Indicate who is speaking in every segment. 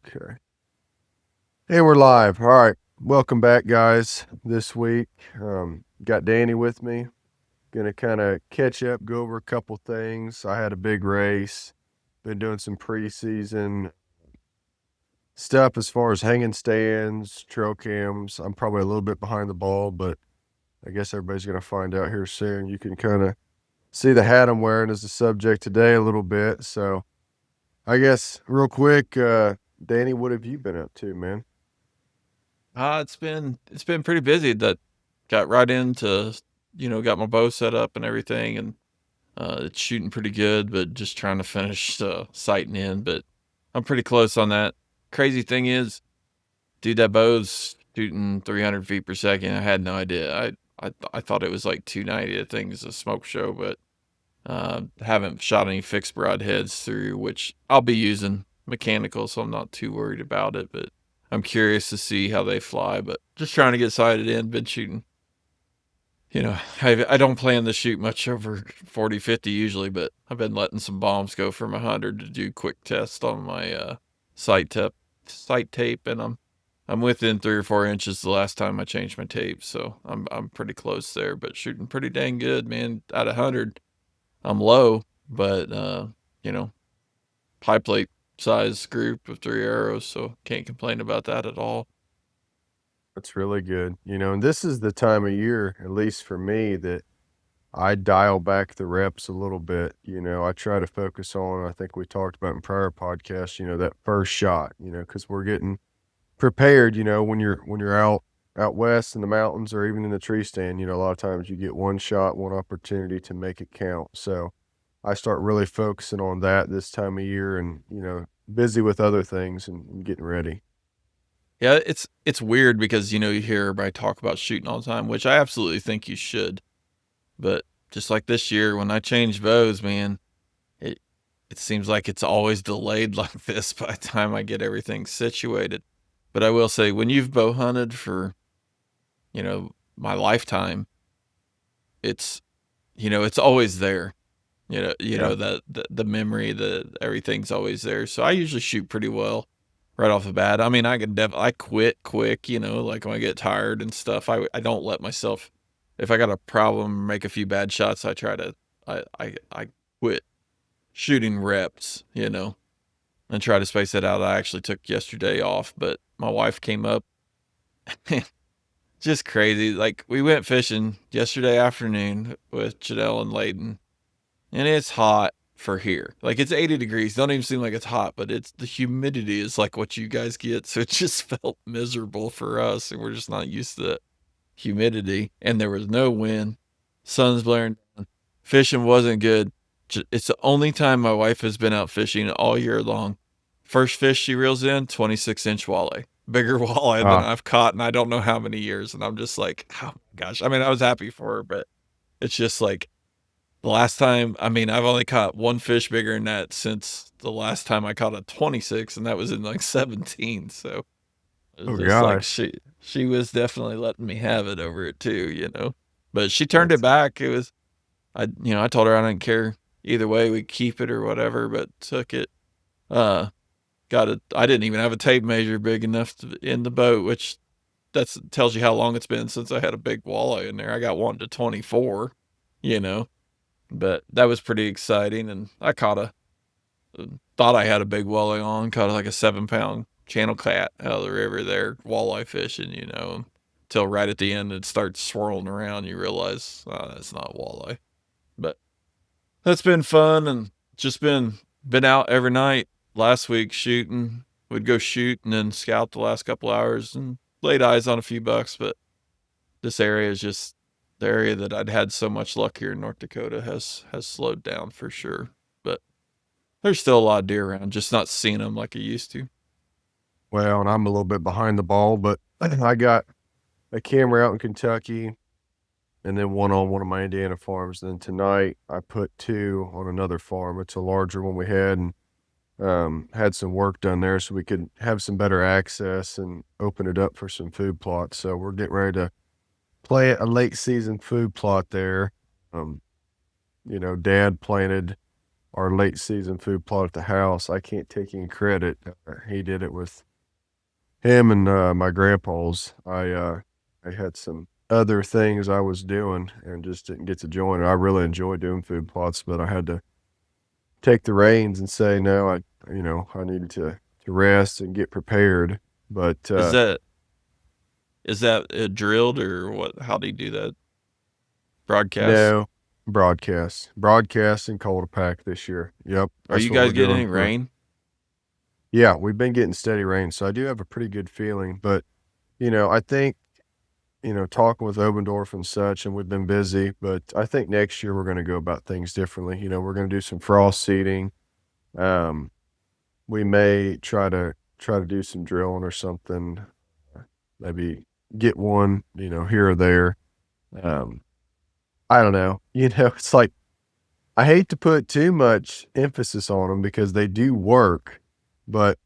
Speaker 1: Okay. And we're live. All right. Welcome back, guys. This week, got Danny with me. Gonna kind of catch up, go over a couple things. I had a big race. Been doing some preseason stuff as far as hanging stands, trail cams. I'm probably a little bit behind the ball, but I guess everybody's gonna find out here soon. You can kind of see the hat I'm wearing as the subject today a little bit. So I guess real quick, Danny, what have you been up to, man?
Speaker 2: It's been pretty busy. That got right into, got my bow set up and everything, and it's shooting pretty good, but just trying to finish sighting in. But I'm pretty close on that. Crazy thing is, dude, that bow's shooting 300 feet per second. I had no idea. I thought it was like 290. I think it's a smoke show, but haven't shot any fixed broadheads through, which I'll be using mechanical, so I'm not too worried about it. But I'm curious to see how they fly. But just trying to get sighted in. Been shooting. I don't plan to shoot much over 40, 50 usually, but I've been letting some bombs go from 100 to do quick tests on my sight tip, sight tape, and I'm within 3 or 4 inches the last time I changed my tape, so I'm pretty close there. But shooting pretty dang good, man. At 100, I'm low, but you know, high plate size group of 3 arrows, so can't complain about that at all.
Speaker 1: That's really good. And this is the time of year, at least for me, that I dial back the reps a little bit. I try to focus on, I think we talked about in prior podcasts, that first shot, because we're getting prepared, when you're out west in the mountains or even in the tree stand, a lot of times you get one shot, one opportunity to make it count. So I start really focusing on that this time of year and, busy with other things and getting ready.
Speaker 2: Yeah, it's weird because you hear everybody talk about shooting all the time, which I absolutely think you should. But just like this year, when I change bows, man, it it seems like it's always delayed like this by the time I get everything situated. But I will say, when you've bow hunted for my lifetime, it's it's always there.
Speaker 1: Yeah.
Speaker 2: The memory, the everything's always there. So I usually shoot pretty well right off the bat. I mean, I quit quick, like when I get tired and stuff. I don't let myself, if I got a problem, make a few bad shots. I quit shooting reps, and try to space it out. I actually took yesterday off, but my wife came up. Just crazy. Like, we went fishing yesterday afternoon with Janelle and Layden, and it's hot for here. Like, it's 80 degrees. Don't even seem like it's hot, but it's the humidity is like what you guys get. So it just felt miserable for us, and we're just not used to the humidity. And there was no wind. Sun's blaring down. Fishing wasn't good. It's the only time my wife has been out fishing all year long. First fish she reels in, 26-inch walleye. Bigger walleye than
Speaker 1: Ah,
Speaker 2: I've caught in I don't know how many years. And I'm just like, oh my gosh. I mean, I was happy for her, but it's just like, the last time, I mean, I've only caught one fish bigger than that since the last time I caught a 26, and that was in like 17. So it was
Speaker 1: oh
Speaker 2: just like
Speaker 1: gosh.
Speaker 2: she was definitely letting me have it over it too. But she turned it
Speaker 1: That's
Speaker 2: back. It was I told her I didn't care either way, we keep it or whatever, but took it. Uh, got it. I didn't even have a tape measure big enough in the boat, which that's tells you how long it's been since I had a big walleye in there. I got one to 24, you know. But that was pretty exciting, and I caught thought I had a big walleye on, caught like a 7 pound channel cat out of the river there, walleye fishing, until right at the end it starts swirling around. You realize, oh, that's not walleye. But that's been fun, and just been out every night. Last week shooting, would go shoot and then scout the last couple hours and laid eyes on a few bucks. But this area is just the area that I'd had so much luck here in North Dakota has slowed down for sure. But there's still a lot of deer around, just not seeing them like I used to.
Speaker 1: well, and I'm a little bit behind the ball, but I got a camera out in Kentucky and then one on one of my Indiana farms. Then tonight I put two on another farm. It's a larger one we had and had some work done there so we could have some better access and open it up for some food plots. So we're getting ready to play a late season food plot there. Um, Dad planted our late season food plot at the house. I can't take any credit. He did it with him and my grandpa's. I had some other things I was doing and just didn't get to join. I really enjoy doing food plots, but I had to take the reins and say no. I needed to rest and get prepared. But
Speaker 2: Is that drilled or what? How do you do that? Broadcast?
Speaker 1: no, broadcast and cold pack this year. Yep,
Speaker 2: Are
Speaker 1: that's
Speaker 2: you
Speaker 1: what we're
Speaker 2: guys getting
Speaker 1: doing
Speaker 2: any
Speaker 1: for.
Speaker 2: rain?
Speaker 1: Yeah, we've been getting steady rain, so I do have a pretty good feeling. But I think talking with Obendorf and such, and we've been busy, but I think next year we're going to go about things differently. We're going to do some frost seeding. Um, we may try to do some drilling or something. Maybe get one, here or there. Um, I don't know. It's like I hate to put too much emphasis on them because they do work, but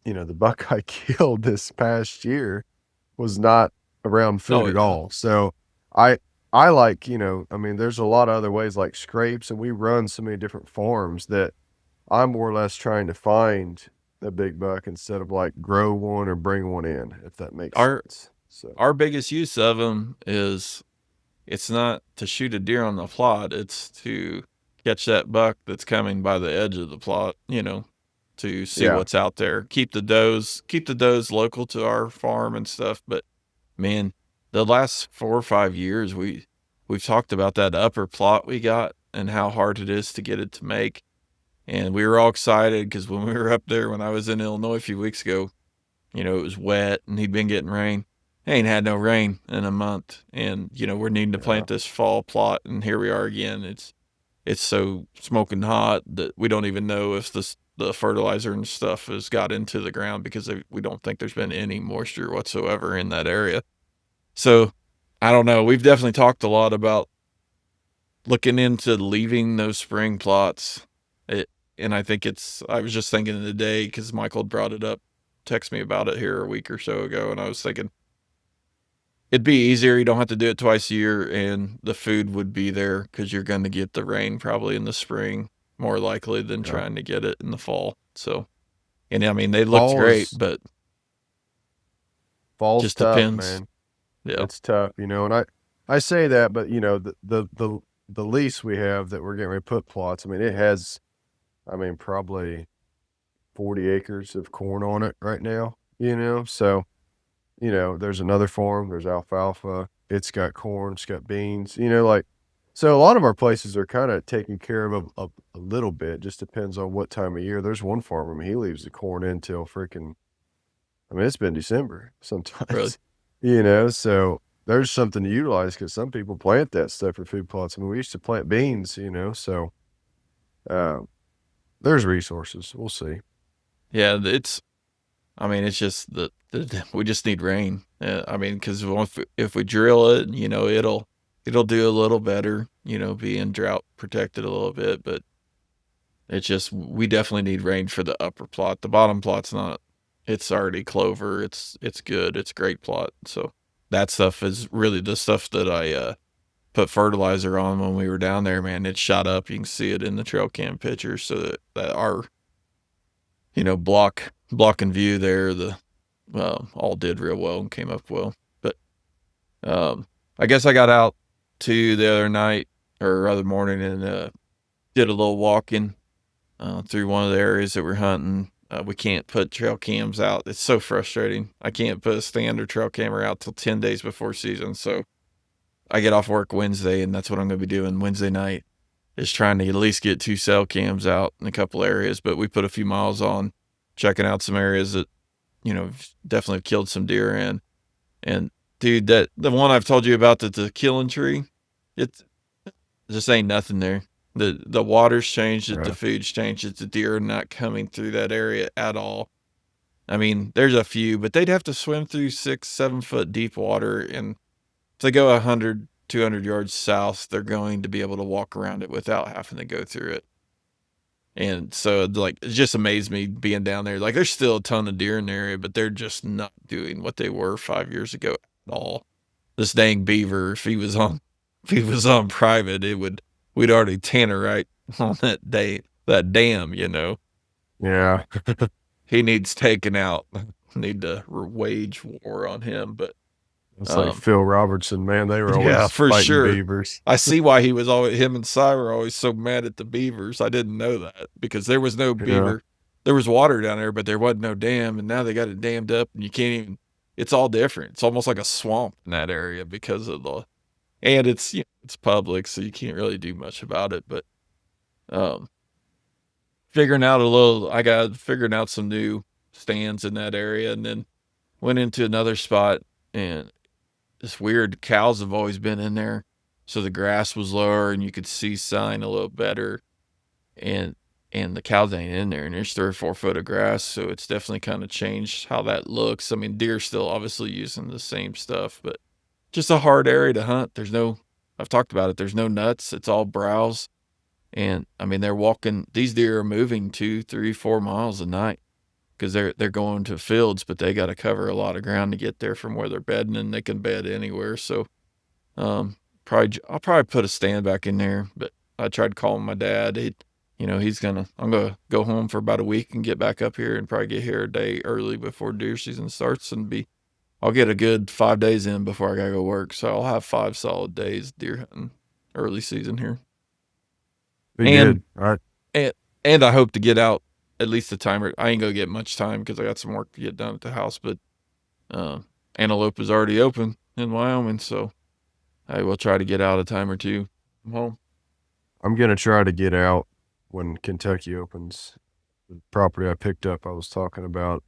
Speaker 1: the buck I killed this past year was not around food
Speaker 2: Oh
Speaker 1: at
Speaker 2: yeah.
Speaker 1: all. So I I like, I mean, there's a lot of other ways like scrapes, and we run so many different farms that I'm more or less trying to find a big buck instead of like grow one or bring one in, if that makes
Speaker 2: Our
Speaker 1: sense. So
Speaker 2: our biggest use of them is it's not to shoot a deer on the plot, it's to catch that buck that's coming by the edge of the plot, to see
Speaker 1: yeah,
Speaker 2: what's out there. Keep the does local to our farm and stuff, but man, the last 4 or 5 years, we've talked about that upper plot we got and how hard it is to get it to make, and we were all excited because when we were up there when I was in Illinois a few weeks ago, it was wet and he'd been getting rain. He ain't had no rain in a month, and, we're needing to
Speaker 1: yeah.
Speaker 2: plant this fall plot, and here we are again. It's so smoking hot that we don't even know if the fertilizer and stuff has got into the ground because we don't think there's been any moisture whatsoever in that area. So, I don't know. We've definitely talked a lot about looking into leaving those spring plots. It, and I think I was just thinking today because Michael brought it up, text me about it here a week or so ago, and I was thinking it'd be easier. You don't have to do it twice a year, and the food would be there because you're going to get the rain probably in the spring more likely than
Speaker 1: Yeah.
Speaker 2: trying to get it in the fall. So, and I mean, they looked
Speaker 1: Fall
Speaker 2: great,
Speaker 1: is
Speaker 2: but
Speaker 1: fall's
Speaker 2: just
Speaker 1: tough,
Speaker 2: depends.
Speaker 1: man.
Speaker 2: Yeah.
Speaker 1: It's tough, and I say that, but the lease we have that we're getting ready to put plots. I mean, it has, I mean, probably 40 acres of corn on it right now. So there's another farm. There's alfalfa. It's got corn. It's got beans. Like so. A lot of our places are kind of taken care of a little bit. Just depends on what time of year. There's one farmer. I mean, he leaves the corn in till freaking. I mean, it's been December
Speaker 2: Really.
Speaker 1: sometimes. So there's something to utilize because some people plant that stuff for food plots. I mean, we used to plant beans. So uh, there's resources. We'll see.
Speaker 2: Yeah. I mean, it's just that we just need rain. I mean, because if we drill it, it'll do a little better, being drought protected a little bit. But it's just we definitely need rain for the upper plot. The bottom plot's not. It's already clover. It's good. It's great plot. So that stuff is really the stuff that I put fertilizer on when we were down there. Man, it shot up. You can see it in the trail cam pictures. So that our block and view there, the all did real well and came up well. But um, I guess I got out to the other night or other morning and did a little walking through one of the areas that we're hunting. We can't put trail cams out. It's so frustrating. I can't put a standard trail camera out till 10 days before season. So I get off work Wednesday, and that's what I'm going to be doing Wednesday night is trying to at least get 2 cell cams out in a couple areas. But we put a few miles on, checking out some areas that, definitely killed some deer in. And dude, that the one I've told you about, the killing tree, it just ain't nothing there. The water's changed it, the
Speaker 1: Yeah.
Speaker 2: food's changed it, the deer are not coming through that area at all. I mean, there's a few, but they'd have to swim through 6, 7 foot deep water, and if they go 100, 200 yards south, they're going to be able to walk around it without having to go through it. And so, like, it just amazed me being down there. Like, there's still a ton of deer in the area, but they're just not doing what they were 5 years ago at all. This dang beaver, if he was on private, we'd already tanner right on that date. that dam, you know.
Speaker 1: Yeah.
Speaker 2: He needs taken out. Need to wage war on him, but
Speaker 1: It's like
Speaker 2: um,
Speaker 1: Phil Robertson, man. They were
Speaker 2: yeah,
Speaker 1: always
Speaker 2: for
Speaker 1: fighting
Speaker 2: sure.
Speaker 1: beavers.
Speaker 2: I see why he was always him and Cy were always so mad at the beavers. I didn't know that because there was no
Speaker 1: Yeah.
Speaker 2: beaver. There was water down there, but there wasn't no dam, and now they got it dammed up, and you can't even. It's all different. It's almost like a swamp in that area because of the, and it's it's public, so you can't really do much about it. But um, figuring out a little, I got figuring out some new stands in that area, and then went into another spot, and this weird cows have always been in there, so the grass was lower and you could see sign a little better, and the cows ain't in there, and there's 3 or 4 foot of grass, so it's definitely kind of changed how that looks. I mean, deer still obviously using the same stuff, but just a hard area to hunt. There's no, I've talked about it, there's no nuts, it's all browse. And I mean, they're walking, these deer are moving 2, 3, 4 miles a night because they're going to fields, but they got to cover a lot of ground to get there from where they're bedding, and they can bed anywhere. So probably I'll probably put a stand back in there. But I tried calling my dad. I'm gonna go home for about a week and get back up here, and probably get here a day early before deer season starts, and be I'll get a good 5 days in before I gotta go work. So I'll have 5 solid days deer hunting early season here,
Speaker 1: Be
Speaker 2: and
Speaker 1: good. All right.
Speaker 2: and and I hope to get out at least a timer. I ain't gonna get much time because I got some work to get done at the house, but uh, antelope is already open in Wyoming, so I will try to get out a time or two from home.
Speaker 1: I'm gonna try to get out when Kentucky opens. The property I picked up, I was talking about.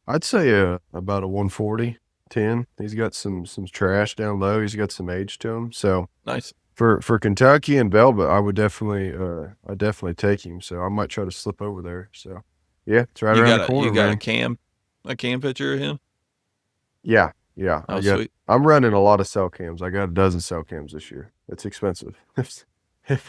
Speaker 1: I'd say about a 140 10. He's got some trash down low. He's got some age to him. So
Speaker 2: Nice.
Speaker 1: for Kentucky and Velvet, I definitely take him. So I might try to slip over there. So yeah, it's right around the
Speaker 2: You
Speaker 1: corner,
Speaker 2: got
Speaker 1: man.
Speaker 2: a cam picture of him?
Speaker 1: Yeah, yeah.
Speaker 2: Oh, sweet.
Speaker 1: I'm running a lot of cell cams. I got a dozen cell cams this year. It's expensive. I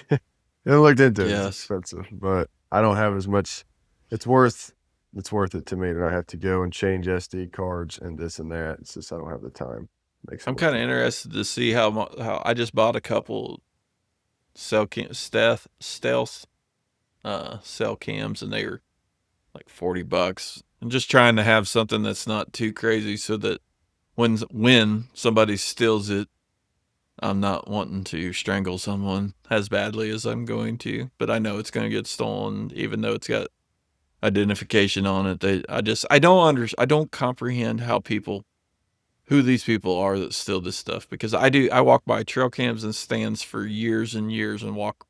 Speaker 1: looked into it. It's
Speaker 2: Yes.
Speaker 1: expensive, but I don't have as much. It's worth it's worth it to me that I have to go and change SD cards and this and that. It's just I don't have the time. Makes it
Speaker 2: I'm
Speaker 1: way
Speaker 2: kind
Speaker 1: too
Speaker 2: of
Speaker 1: much.
Speaker 2: interested to see how I just bought a couple cell cam stealth cell cams, and they were like $40, and just trying to have something that's not too crazy so that when somebody steals it, I'm not wanting to strangle someone as badly as I'm going to, but I know it's going to get stolen, even though it's got identification on it. I don't comprehend who these people are that steal this stuff, because I walk by trail cams and stands for years and years and walk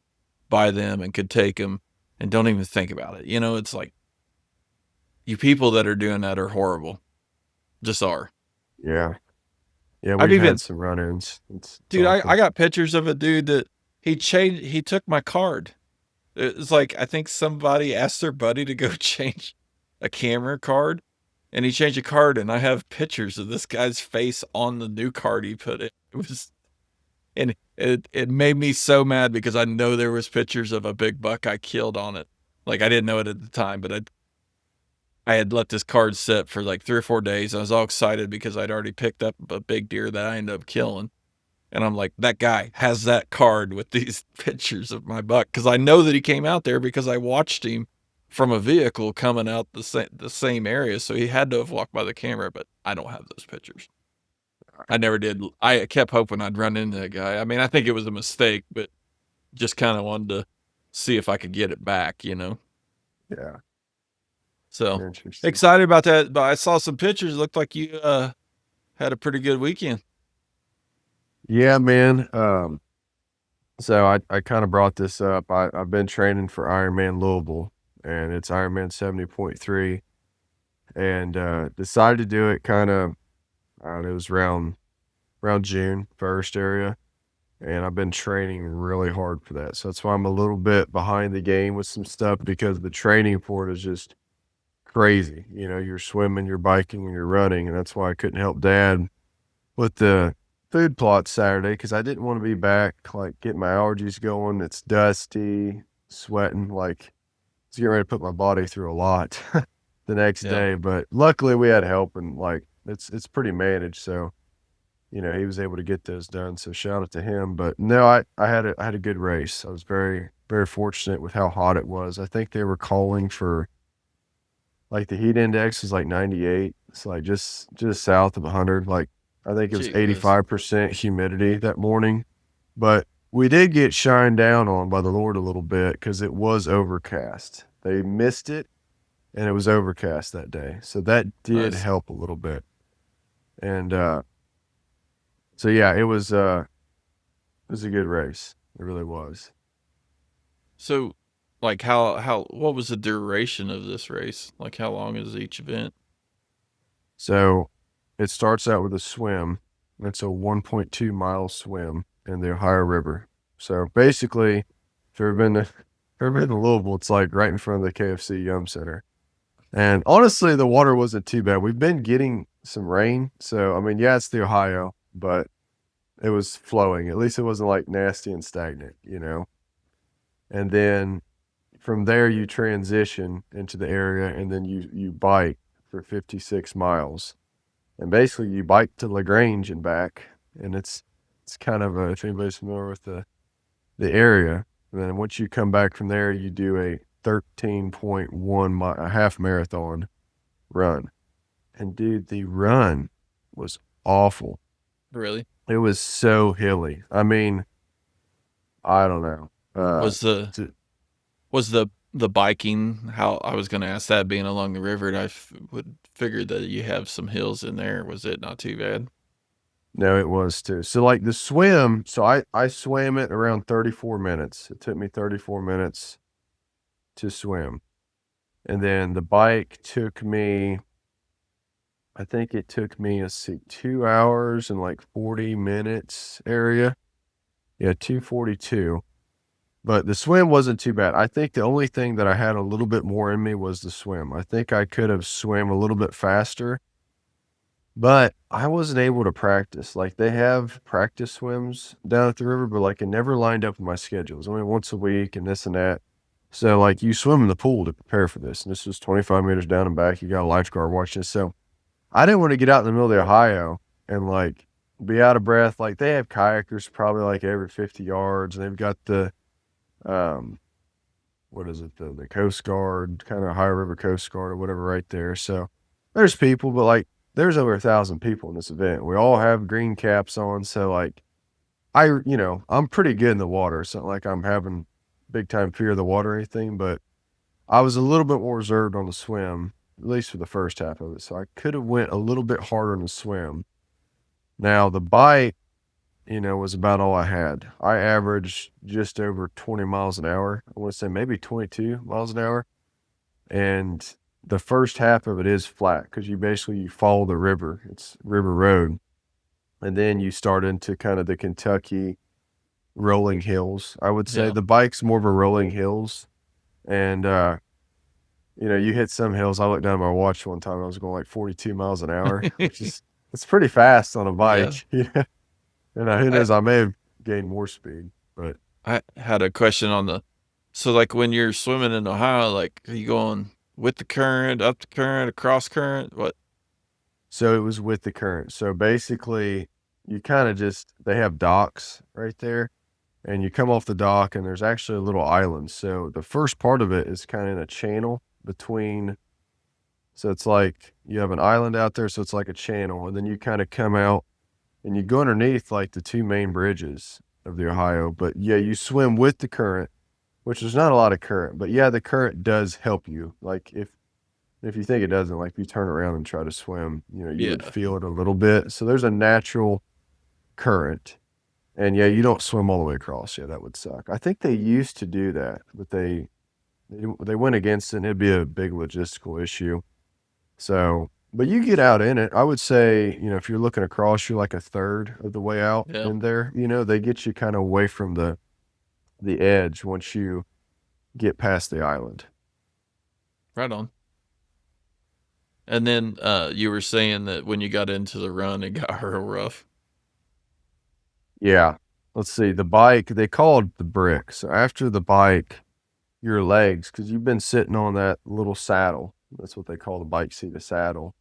Speaker 2: by them and could take them and don't even think about it. It's like, you people that are doing that are horrible. Just are.
Speaker 1: Yeah, yeah.
Speaker 2: I've
Speaker 1: We've had
Speaker 2: even
Speaker 1: some run-ins. It's
Speaker 2: Dude, I
Speaker 1: awful.
Speaker 2: got pictures of a dude that he took my card. It's like, I think somebody asked their buddy to go change a camera card, and he changed a card, and I have pictures of this guy's face on the new card he put in. It was, and it made me so mad because I know there was pictures of a big buck I killed on it. Like, I didn't know it at the time, but I had let this card sit for like 3 or 4 days. I was all excited because I'd already picked up a big deer that I ended up killing. And I'm like, that guy has that card with these pictures of my buck, because I know that he came out there because I watched him from a vehicle coming out the same area. So he had to have walked by the camera, but I don't have those pictures. I never did. I kept hoping I'd run into that guy. I mean, I think it was a mistake, but just kind of wanted to see if I could get it back.
Speaker 1: Yeah,
Speaker 2: So
Speaker 1: interesting.
Speaker 2: excited about that. But I saw some pictures. It looked like you had a pretty good weekend.
Speaker 1: Yeah, man. So I kind of brought this up. I've been training for Ironman Louisville, and it's Ironman 70.3, and decided to do it kind of. It was around June 1st area, and I've been training really hard for that. So that's why I'm a little bit behind the game with some stuff because the training for it is just crazy. You're swimming, you're biking, and you're running, and that's why I couldn't help Dad with the food plot Saturday because I didn't want to be back, like getting my allergies going. It's dusty, sweating, like I was getting ready to put my body through a lot the next
Speaker 2: Yeah.
Speaker 1: day. But luckily we had help and like it's pretty managed. So he was able to get those done. So shout out to him. But no, I had a good race. I was very, very fortunate with how hot it was. I think they were calling for like the heat index is like 98. It's like just south of 100. Like I think it was
Speaker 2: Gee whiz.
Speaker 1: 85% humidity that morning. But we did get shined down on by the Lord a little bit because it was overcast. They missed it and it was overcast that day. So that did
Speaker 2: Nice.
Speaker 1: help a little bit. And so yeah, it was a good race. It really was.
Speaker 2: So, like, how what was the duration of this race? Like, how long is each event?
Speaker 1: So it starts out with a swim. It's a 1.2 mile swim in the Ohio River. So basically, if you've ever been to, if you've ever been to Louisville, it's like right in front of the KFC Yum Center. And honestly, the water wasn't too bad. We've been getting some rain. So, I mean, yeah, it's the Ohio, but it was flowing. At least it wasn't like nasty and stagnant. And then from there, you transition into the area and then you bike for 56 miles. And basically, you bike to LaGrange and back. And it's kind of if anybody's familiar with the area, and then once you come back from there, you do a 13.1 mile, a half marathon run. And dude, the run was awful.
Speaker 2: Really?
Speaker 1: It was so hilly. I mean, I don't know.
Speaker 2: Was the
Speaker 1: To,
Speaker 2: was the biking, how I was going to ask that, being along the river, and would figure that you have some hills in there. Was it not too bad?
Speaker 1: no, it was too. So like the swim, so I swam it around 34 minutes. It took me 34 minutes to swim. And then the bike took me, I think it took me, let's see, 2 hours and like 40 minutes area. Yeah, 2:42. But the swim wasn't too bad. I think the only thing that I had a little bit more in me was the swim. I think I could have swam a little bit faster, but I wasn't able to practice. Like they have practice swims down at the river, but like it never lined up with my schedule. It was only once a week and this and that. So like you swim in the pool to prepare for this. And this was 25 meters down and back. You got a lifeguard watching. So I didn't want to get out in the middle of the Ohio and like be out of breath. Like they have kayakers probably like every 50 yards and they've got the um what is it, the Coast Guard, kind of Ohio River Coast Guard or whatever right there. So there's people, but like there's over 1,000 people in this event. We all have green caps on. So like I'm pretty good in the water. It's not like I'm having big time fear of the water or anything, but I was a little bit more reserved on the swim, at least for the first half of it. So I could have went a little bit harder in the swim. Now the bike, was about all I had. I averaged just over 20 miles an hour. I want to say maybe 22 miles an hour. And the first half of it is flat because you follow the river. It's river road. And then you start into kind of the Kentucky rolling hills. I would say
Speaker 2: Yeah.
Speaker 1: the bike's more of a rolling hills. And you hit some hills. I looked down at my watch one time. I was going like 42 miles an hour, which is it's pretty fast on a
Speaker 2: Yeah.
Speaker 1: bike. Yeah. And who
Speaker 2: I
Speaker 1: knows? I may have gained more speed, but
Speaker 2: I had a question on the, so like when you're swimming in Ohio, like are you going with the current, up the current, across current? What?
Speaker 1: so it was with the current. So basically, you kind of they have docks right there, and you come off the dock, and there's actually a little island. So the first part of it is kind of in a channel between. So it's like you have an island out there, so it's like a channel, and then you kind of come out and you go underneath like the two main bridges of the Ohio. But yeah, you swim with the current, which there's not a lot of current, but yeah, the current does help you. Like if you think it doesn't, like if you turn around and try to swim, you would
Speaker 2: Yeah.
Speaker 1: feel it a little bit. So there's a natural current. And yeah, you don't swim all the way across. Yeah, that would suck. I think they used to do that, but they went against it and it'd be a big logistical issue. So, but you get out in it. I would say, if you're looking across, you're like a third of the way out
Speaker 2: Yeah.
Speaker 1: in there. They get you kind of away from the edge once you get past the island.
Speaker 2: Right on. And then you were saying that when you got into the run, it got real rough.
Speaker 1: Yeah. Let's see. The bike, they call it the brick. So after the bike, your legs, because you've been sitting on that little saddle. That's what they call the bike seat, a saddle,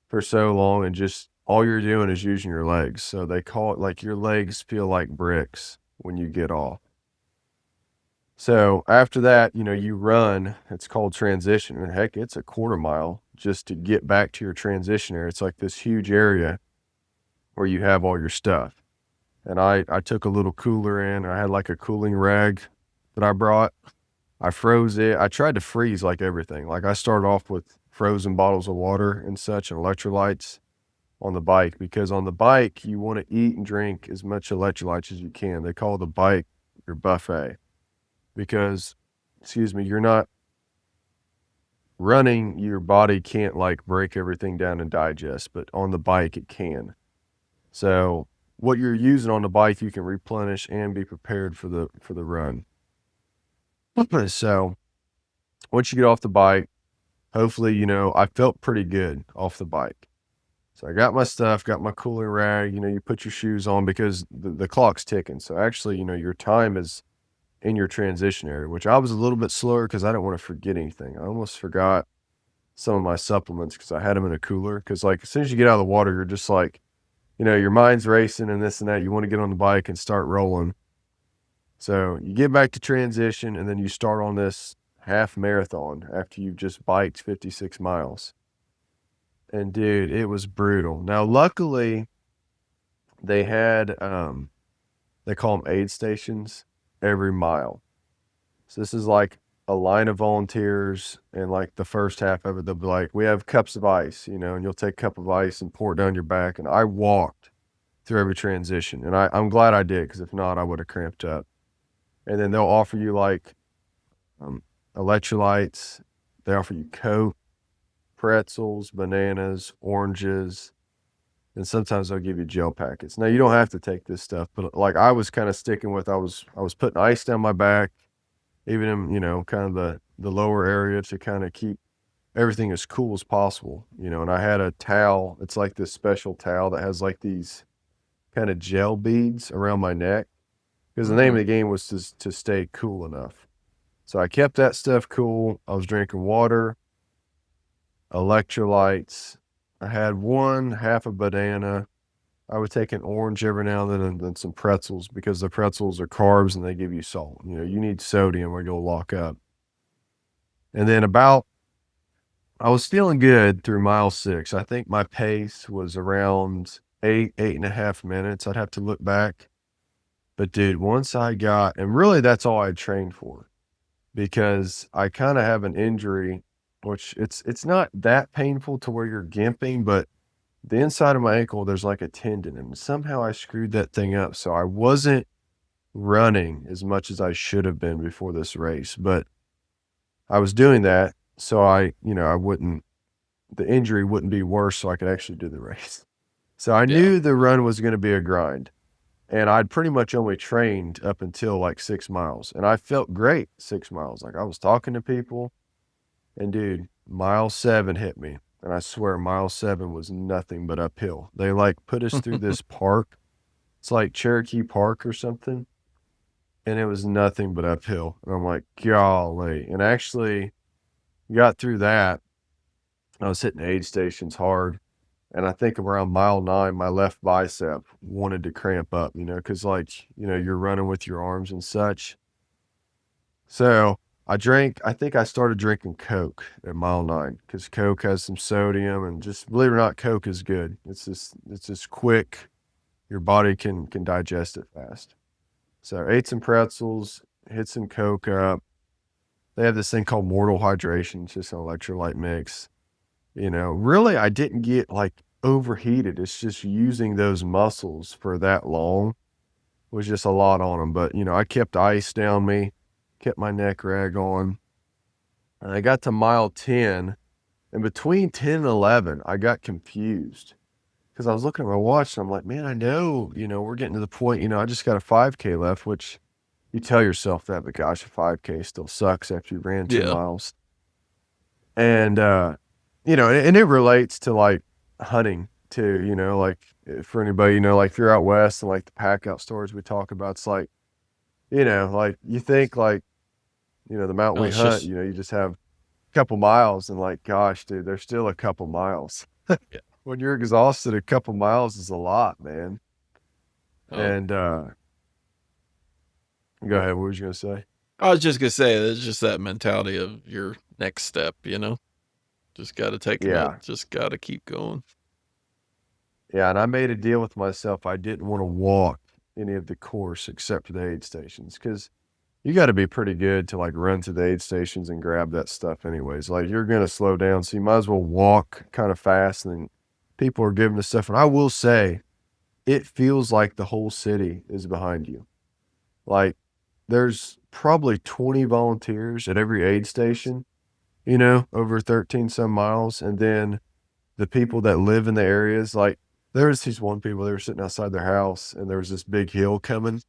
Speaker 1: for so long and just all you're doing is using your legs. So they call it like your legs feel like bricks when you get off. So after that, you run. It's called transition. And heck, it's a quarter mile just to get back to your transition area. It's like this huge area where you have all your stuff. And I took a little cooler in. I had like a cooling rag that I brought. I froze it. I tried to freeze like everything. Like I started off with frozen bottles of water and such and electrolytes on the bike, because on the bike you want to eat and drink as much electrolytes as you can. They call the bike your buffet because, excuse me, you're not running, your body can't like break everything down and digest, but on the bike it can. So what you're using on the bike you can replenish and be prepared for the run. So once you get off the bike, hopefully, I felt pretty good off the bike. So I got my stuff, got my cooling rag, you put your shoes on because the clock's ticking. So actually, your time is in your transition area, which I was a little bit slower because I didn't want to forget anything. I almost forgot some of my supplements because I had them in a cooler. Because like as soon as you get out of the water, you're just like, your mind's racing and this and that. You want to get on the bike and start rolling. So you get back to transition and then you start on this half marathon after you've just biked 56 miles. And dude, it was brutal. Now, luckily, they had they call them aid stations every mile. So this is like a line of volunteers, and like the first half of it, they'll be like, "We have cups of ice," and you'll take a cup of ice and pour it down your back. And I walked through every transition, and I'm glad I did because if not, I would have cramped up. And then they'll offer you like um, electrolytes. They offer you Coke, pretzels, bananas, oranges, and sometimes they'll give you gel packets. Now you don't have to take this stuff, but like I was kind of sticking with, I was putting ice down my back, even in kind of the lower area to kind of keep everything as cool as possible. And I had a towel. It's like this special towel that has like these kind of gel beads around my neck because the name
Speaker 2: Mm-hmm.
Speaker 1: of the game was to stay cool enough. So I kept that stuff cool. I was drinking water, electrolytes. I had one half a banana. I would take an orange every now and then, and then some pretzels because the pretzels are carbs and they give you salt. You need sodium or you'll lock up. And then I was feeling good through mile 6. I think my pace was around 8.5 minutes. I'd have to look back. But dude, once I got, and really that's all I trained for because I kind of have an injury, which it's not that painful to where you're gimping, but the inside of my ankle, there's like a tendon, and somehow I screwed that thing up. So I wasn't running as much as I should have been before this race, but I was doing that so I wouldn't, the injury wouldn't be worse so I could actually do the race. So I
Speaker 2: Yeah.
Speaker 1: knew the run was going to be a grind, and I'd pretty much only trained up until like 6 miles, and I felt great 6 miles. Like I was talking to people, and dude, mile 7 hit me. And I swear mile 7 was nothing but uphill. They like put us through this park. It's like Cherokee Park or something. And it was nothing but uphill. And I'm like, golly. And actually got through that. I was hitting aid stations hard. And I think around mile 9, my left bicep wanted to cramp up, because like, you're running with your arms and such. So I think I started drinking Coke at mile 9 because Coke has some sodium, and just believe it or not, Coke is good. It's just quick. Your body can digest it fast. So ate some pretzels, hit some Coke up. They have this thing called Mortal Hydration. It's just an electrolyte mix. Really, I didn't get like overheated. It's just using those muscles for that long was just a lot on them. But, I kept ice down me, kept my neck rag on. And I got to mile 10. And between 10 and 11, I got confused because I was looking at my watch and I'm like, man, I know, we're getting to the point, I just got a 5K left, which you tell yourself that, but gosh, a 5K still sucks after you ran 10
Speaker 2: Yeah.
Speaker 1: miles. And, and it relates to like hunting too, like for anybody, like if you're out west and like the pack out stores we talk about, it's like, like you think like, the mountain
Speaker 2: No,
Speaker 1: we
Speaker 2: it's
Speaker 1: hunt,
Speaker 2: just
Speaker 1: you just have a couple miles and like, gosh, dude, there's still a couple miles.
Speaker 2: yeah.
Speaker 1: when you're exhausted, a couple miles is a lot, man.
Speaker 2: Oh,
Speaker 1: And go ahead. What was you gonna say?
Speaker 2: I was just gonna say it's just that mentality of your next step. Just got to take another.
Speaker 1: Yeah,
Speaker 2: Just got to keep going.
Speaker 1: yeah. And I made a deal with myself. I didn't want to walk any of the course except for the aid stations because you got to be pretty good to like run to the aid stations and grab that stuff, anyways. Like you're gonna slow down, so you might as well walk kind of fast. And then people are giving us stuff, and I will say, it feels like the whole city is behind you. Like there's probably 20 volunteers at every aid station, over 13 some miles. And then the people that live in the areas, like there was these one people, they were sitting outside their house and there was this big hill coming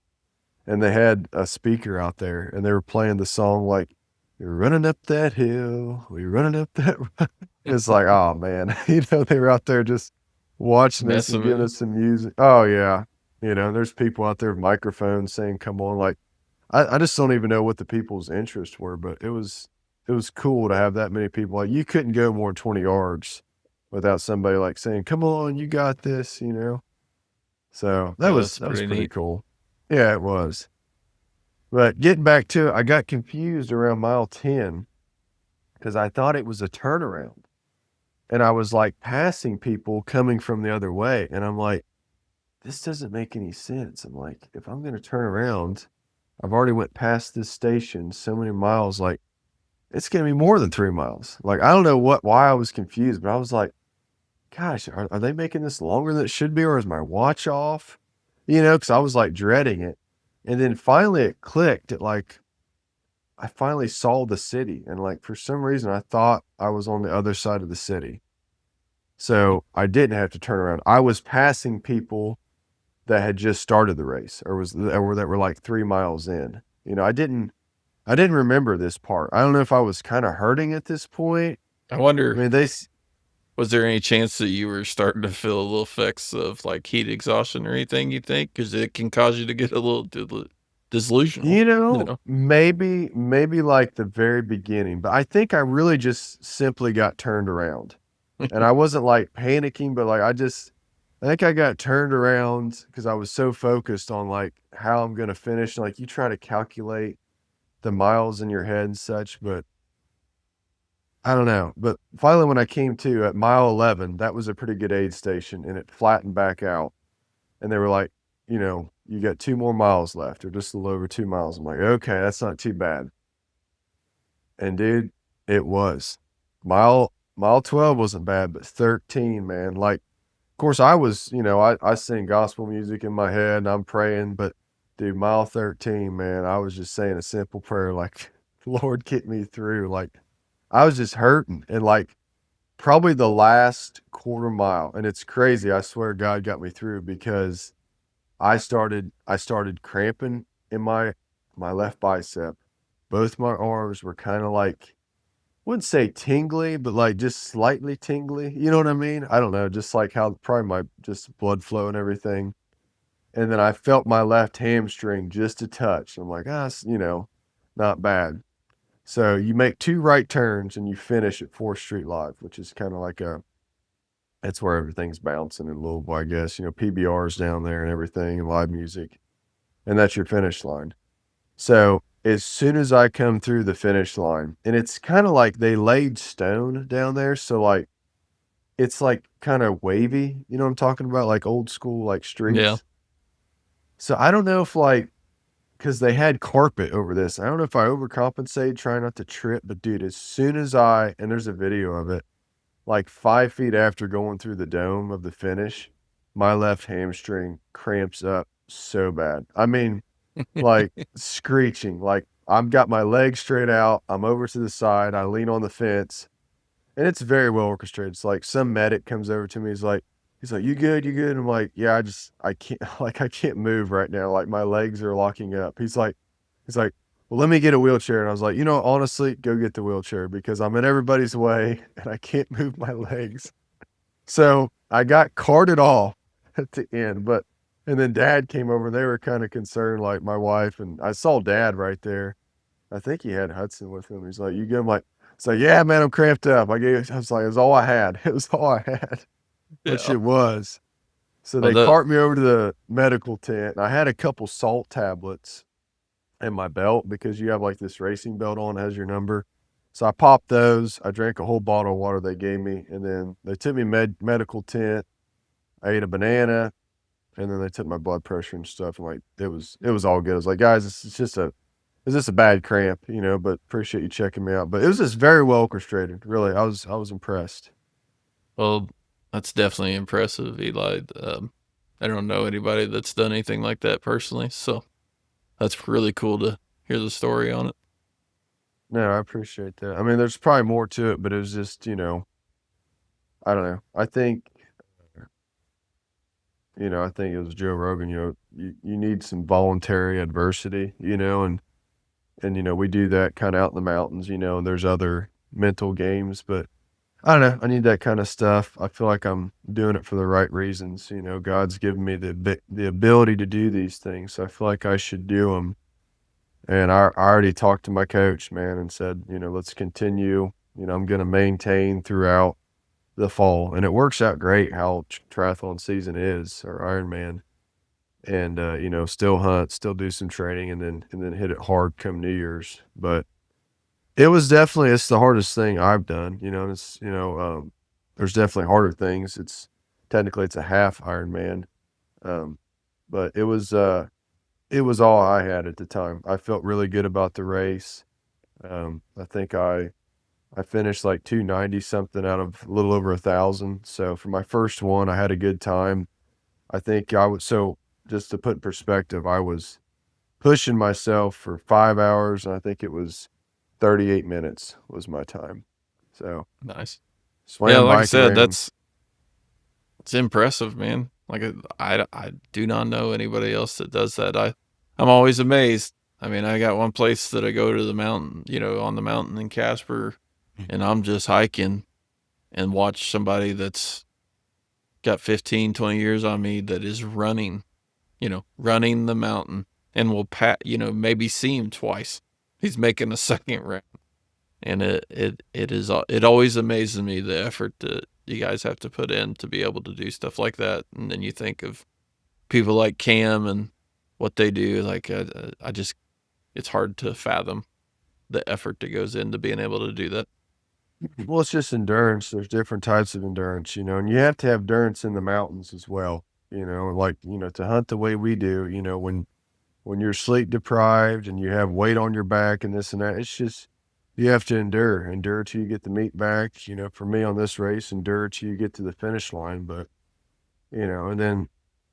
Speaker 1: and they had a speaker out there and they were playing the song like, "You're running up that hill, we're running up that." It's like, oh man, they were out there just watching us and
Speaker 2: Messing
Speaker 1: giving
Speaker 2: with
Speaker 1: us some music. Oh yeah. There's people out there with microphones saying, "Come on." Like I just don't even know what the people's interests were, but it was cool to have that many people. Like you couldn't go more than 20 yards without somebody like saying, "Come on, you got this." So that
Speaker 2: Oh,
Speaker 1: was
Speaker 2: that's
Speaker 1: that was
Speaker 2: pretty
Speaker 1: pretty
Speaker 2: neat.
Speaker 1: cool. Yeah, it was. But getting back to it, I got confused around mile 10 because I thought it was a turnaround. And I was like passing people coming from the other way. And I'm like, this doesn't make any sense. I'm like, if I'm going to turn around, I've already went past this station so many miles. Like, it's going to be more than 3 miles. Like, I don't know why I was confused, but I was like, gosh, are they making this longer than it should be? Or is my watch off? Because I was like dreading it. And then finally it clicked. I finally saw the city. And like, for some reason, I thought I was on the other side of the city. So I didn't have to turn around. I was passing people that had just started the race or that were like 3 miles in. I didn't remember this part. I don't know if I was kind of hurting at this point.
Speaker 2: I
Speaker 1: I
Speaker 2: wonder,
Speaker 1: mean,
Speaker 2: was there any chance that you were starting to feel a little effects of like heat exhaustion or anything? You think because it can cause you to get a little disillusional.
Speaker 1: maybe like the very beginning, but I think I really just simply got turned around. And I wasn't like panicking, but like I think I got turned around because I was so focused on like how I'm gonna finish. Like you try to calculate the miles in your head and such, but I don't know. But finally, when I came to at mile 11, that was a pretty good aid station, and it flattened back out. And they were like, you got 2 more miles left, or just a little over 2 miles. I'm like, okay, that's not too bad. And dude, it was. Mile 12 wasn't bad, but 13, man. Like, of course, I was, I sing gospel music in my head and I'm praying, but dude, mile 13, man, I was just saying a simple prayer like, Lord, get me through. Like, I was just hurting. And like, probably the last quarter mile, and it's crazy. I swear God got me through because I started cramping in my left bicep. Both my arms were kind of like, wouldn't say tingly, but like just slightly tingly. You know what I mean? I don't know, just like how probably my just blood flow and everything. And then I felt my left hamstring just a touch. I'm like, not bad. So you make two right turns and you finish at 4th Street Live, which is kind of like that's where everything's bouncing in Louisville, I guess. PBR's down there and everything and live music. And that's your finish line. So as soon as I come through the finish line, and it's kind of like they laid stone down there. So like it's like kind of wavy, you know what I'm talking about? Like old school like
Speaker 2: Yeah.
Speaker 1: streets. So I don't know if like because they had carpet over this. I don't know if I overcompensated trying not to trip, but dude, as soon as and there's a video of it, like 5 feet after going through the dome of the finish, my left hamstring cramps up so bad. I mean, like screeching. Like I've got my legs straight out. I'm over to the side. I lean on the fence, and it's very well orchestrated. It's like some medic comes over to me. He's like, "You good? You good?" I'm like, "Yeah, I can't, like, I can't move right now. Like my legs are locking up." He's like, "Well, let me get a wheelchair." And I was like, honestly, go get the wheelchair because I'm in everybody's way and I can't move my legs. So I got carted off at the end, and then dad came over. They were kind of concerned, like my wife, and I saw dad right there. I think he had Hudson with him. He's like, "You good?" I'm like, "So yeah, man, I'm cramped up." I was like, "It was all I had." It was all I had. which
Speaker 2: Yeah.
Speaker 1: it was. So
Speaker 2: Well,
Speaker 1: they cart me over to the medical tent, and I had a couple salt tablets in my belt because you have like this racing belt on, has your number. So I popped those. I drank a whole bottle of water they gave me, and then they took me medical tent. I ate a banana, and then they took my blood pressure and stuff. And like it was all good. I was like, guys, it's just a bad cramp, but appreciate you checking me out. But it was just very well orchestrated. Really, I was impressed.
Speaker 2: well, that's definitely impressive, Eli. I don't know anybody that's done anything like that personally, so that's really cool to hear the story on it.
Speaker 1: No, I appreciate that. I mean, there's probably more to it, but it was just, I don't know. I think it was Joe Rogan, you need some voluntary adversity, and we do that kind of out in the mountains, and there's other mental games, but I don't know. I need that kind of stuff. I feel like I'm doing it for the right reasons. God's given me the ability to do these things. So I feel like I should do them. And I already talked to my coach, man, and said, let's continue. I'm going to maintain throughout the fall, and it works out great how triathlon season is, or Ironman, and still hunt, still do some training, and then hit it hard come New Year's. But it's the hardest thing I've done. And there's definitely harder things. It's a half Ironman, um, but it was all I had at the time. I felt really good about the race. I think I finished like 290 something out of a little over 1,000. So for my first one, I had a good time. I think I was so just to put in perspective, I was pushing myself for 5 hours, and I think it was 38 minutes was my time. So
Speaker 2: Nice. Yeah,
Speaker 1: swam,
Speaker 2: like I
Speaker 1: bike, and
Speaker 2: said,
Speaker 1: ran.
Speaker 2: it's impressive, man. Like I do not know anybody else that does that. I'm always amazed. I mean, I got one place that I go to the mountain, on the mountain in Casper, and I'm just hiking and watch somebody that's got 15, 20 years on me that is running, running the mountain and will maybe see him twice. He's making a second round. And it always amazes me the effort that you guys have to put in to be able to do stuff like that. And then you think of people like Cam and what they do. Like I just it's hard to fathom the effort that goes into being able to do that.
Speaker 1: Well, it's just endurance. There's different types of endurance, and you have to have endurance in the mountains as well. Like, to hunt the way we do, when you're sleep deprived and you have weight on your back and this and that, it's just you have to endure till you get the meat back. For me on this race, endure till you get to the finish line. But and then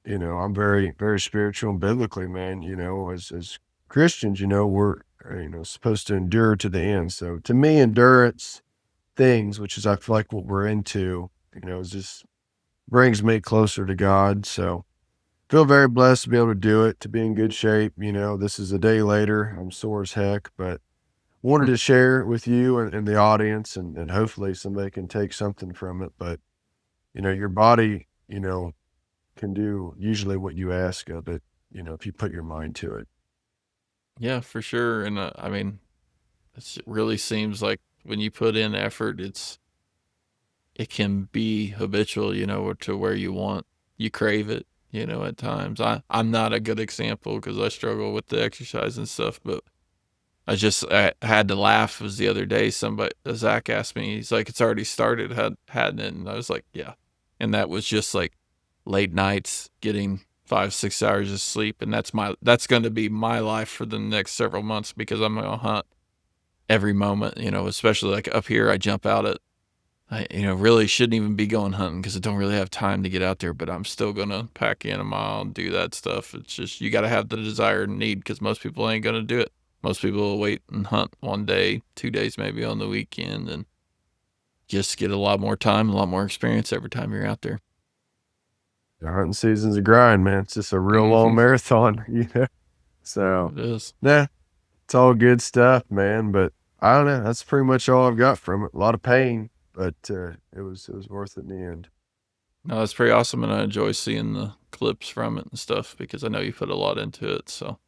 Speaker 1: I'm very very spiritual and biblically, man. As Christians, we're supposed to endure to the end. So to me, endurance things, which is I feel like what we're into, is just brings me closer to God. So feel very blessed to be able to do it, to be in good shape. This is a day later. I'm sore as heck, but wanted to share it with you and the audience, and hopefully somebody can take something from it. But, your body, can do usually what you ask of it, if you put your mind to it.
Speaker 2: Yeah, for sure. And I mean, it really seems like when you put in effort, it can be habitual, or to where you crave it, at times. I'm not a good example because I struggle with the exercise and stuff, but I had to laugh. Was the other day somebody Zach asked me, he's like, "It's already started, hadn't it?" And I was like, "Yeah," and that was just like late nights, getting 5 6 hours of sleep, and that's going to be my life for the next several months because I'm gonna hunt every moment, especially like up here. I jump out at really shouldn't even be going hunting because I don't really have time to get out there, but I'm still gonna pack in a mile and do that stuff. It's just you got to have the desire and need because most people ain't gonna do it. Most people will wait and hunt 1 day, 2 days maybe on the weekend, and just get a lot more time, a lot more experience every time you're out there.
Speaker 1: The hunting season's a grind, man. It's just a real long
Speaker 2: Mm-hmm.
Speaker 1: marathon, So,
Speaker 2: It is.
Speaker 1: nah, it's all good stuff, man. But I don't know. That's pretty much all I've got from it. A lot of pain, but it was worth it in the end.
Speaker 2: No, it's pretty awesome, and I enjoy seeing the clips from it and stuff because I know you put a lot into it. So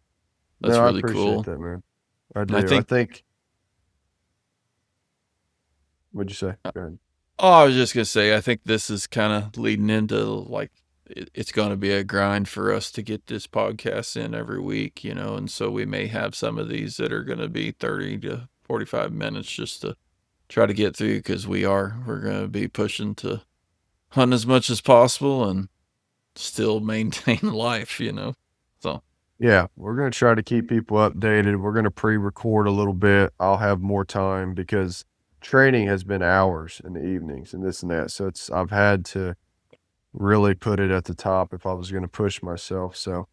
Speaker 2: that's
Speaker 1: No, I
Speaker 2: really
Speaker 1: appreciate
Speaker 2: cool.
Speaker 1: that, man. I
Speaker 2: And I
Speaker 1: do. I
Speaker 2: think
Speaker 1: think. What'd you say? Go ahead.
Speaker 2: Oh, I was just gonna say, I think this is kind of leading into like it's going to be a grind for us to get this podcast in every week, and so we may have some of these that are going to be 30 to 45 minutes just to try to get through because we're going to be pushing to hunt as much as possible and still maintain life. So,
Speaker 1: Yeah, we're gonna try to keep people updated. We're gonna pre-record a little bit. I'll have more time because training has been hours in the evenings and this and that. So I've had to really put it at the top if I was gonna push myself. So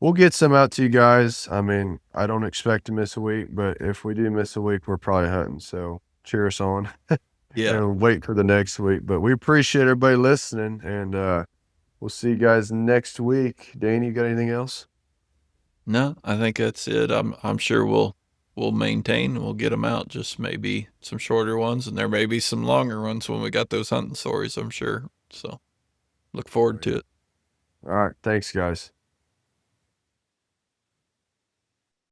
Speaker 1: we'll get some out to you guys. I mean, I don't expect to miss a week, but if we do miss a week, we're probably hunting. So cheer us on
Speaker 2: yeah.
Speaker 1: and wait for the next week. But we appreciate everybody listening and we'll see you guys next week. Danny, you got anything else?
Speaker 2: No, I think that's it. I'm sure we'll maintain. We'll get them out. Just maybe some shorter ones, and there may be some longer ones when we got those hunting stories. I'm sure. So look
Speaker 1: Oh,
Speaker 2: forward to
Speaker 1: yeah.
Speaker 2: it.
Speaker 1: All right. Thanks, guys.